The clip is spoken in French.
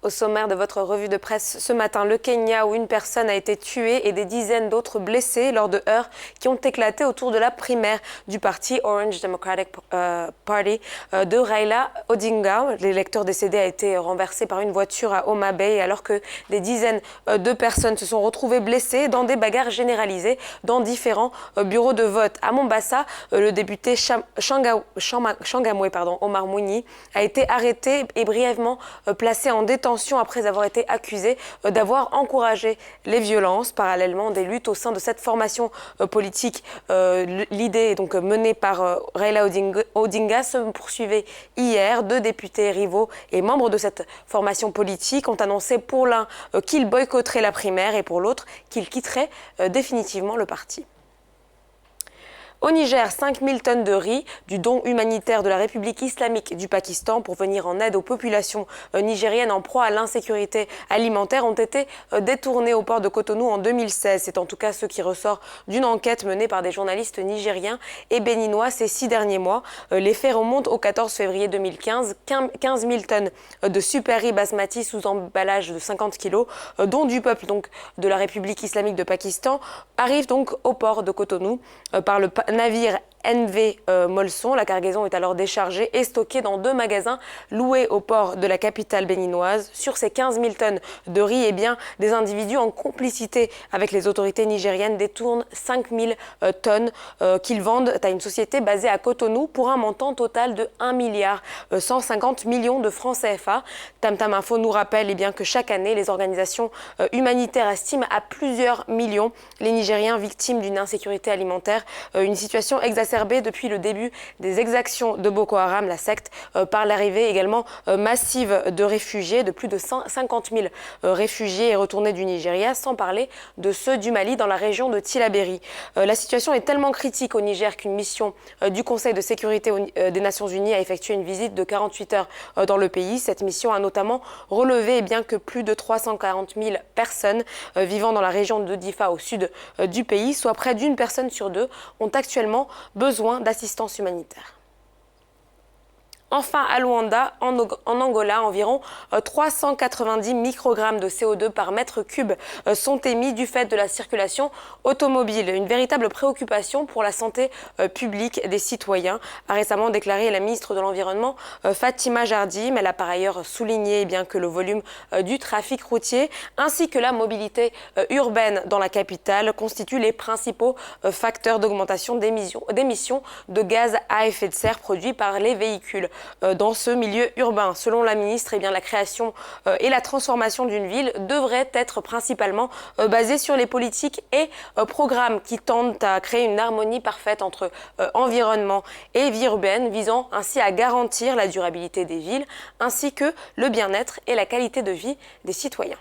Au sommaire de votre revue de presse ce matin, le Kenya où une personne a été tuée et des dizaines d'autres blessés lors de heurts qui ont éclaté autour de la primaire du parti Orange Democratic Party de Raila Odinga. L'électeur décédé a été renversé par une voiture à Homa Bay alors que des dizaines de personnes se sont retrouvées blessées dans des bagarres généralisées dans différents bureaux de vote. À Mombasa, le député Changamwe Omar Mwinyi a été arrêté et brièvement placé en détention après avoir été accusé d'avoir encouragé les violences. Parallèlement, des luttes au sein de cette formation politique, l'idée donc menée par Raila Odinga se poursuivait hier. Deux députés rivaux et membres de cette formation politique ont annoncé pour l'un qu'ils boycotteraient la primaire et pour l'autre qu'ils quitteraient définitivement le parti. Au Niger, 5000 tonnes de riz, du don humanitaire de la République islamique du Pakistan pour venir en aide aux populations nigériennes en proie à l'insécurité alimentaire ont été détournées au port de Cotonou en 2016. C'est en tout cas ce qui ressort d'une enquête menée par des journalistes nigériens et béninois ces 6 derniers mois. Les faits remontent au 14 février 2015. 15 000 tonnes de super riz basmati sous emballage de 50 kilos, dont du peuple donc, de la République islamique de Pakistan, arrivent donc au port de Cotonou par le navire NV Molson. La cargaison est alors déchargée et stockée dans 2 magasins loués au port de la capitale béninoise. Sur ces 15 000 tonnes de riz, eh bien, des individus en complicité avec les autorités nigériennes détournent 5 000 tonnes qu'ils vendent à une société basée à Cotonou pour un montant total de 1 milliard 150 millions de francs CFA. Tam Tam Info nous rappelle eh bien, que chaque année, les organisations humanitaires estiment à plusieurs millions les Nigériens victimes d'une insécurité alimentaire, une situation exacerbée depuis le début des exactions de Boko Haram, la secte, par l'arrivée également massive de réfugiés, de plus de 50 000 réfugiés et retournés du Nigeria, sans parler de ceux du Mali dans la région de Tillabéri. La situation est tellement critique au Niger qu'une mission du Conseil de sécurité des Nations Unies a effectué une visite de 48 heures dans le pays. Cette mission a notamment relevé eh bien, que plus de 340 000 personnes vivant dans la région de Difa au sud du pays, soit près d'une personne sur 2, ont actuellement besoin d'assistance humanitaire. Enfin, à Luanda, en Angola, environ 390 microgrammes de CO2 par mètre cube sont émis du fait de la circulation automobile. Une véritable préoccupation pour la santé publique des citoyens, a récemment déclaré la ministre de l'Environnement Fatima Jardim. Elle a par ailleurs souligné eh bien, que le volume du trafic routier ainsi que la mobilité urbaine dans la capitale constituent les principaux facteurs d'augmentation d'émissions de gaz à effet de serre produits par les véhicules dans ce milieu urbain. Selon la ministre, eh bien, la création et la transformation d'une ville devraient être principalement basées sur les politiques et programmes qui tendent à créer une harmonie parfaite entre environnement et vie urbaine, visant ainsi à garantir la durabilité des villes ainsi que le bien-être et la qualité de vie des citoyens.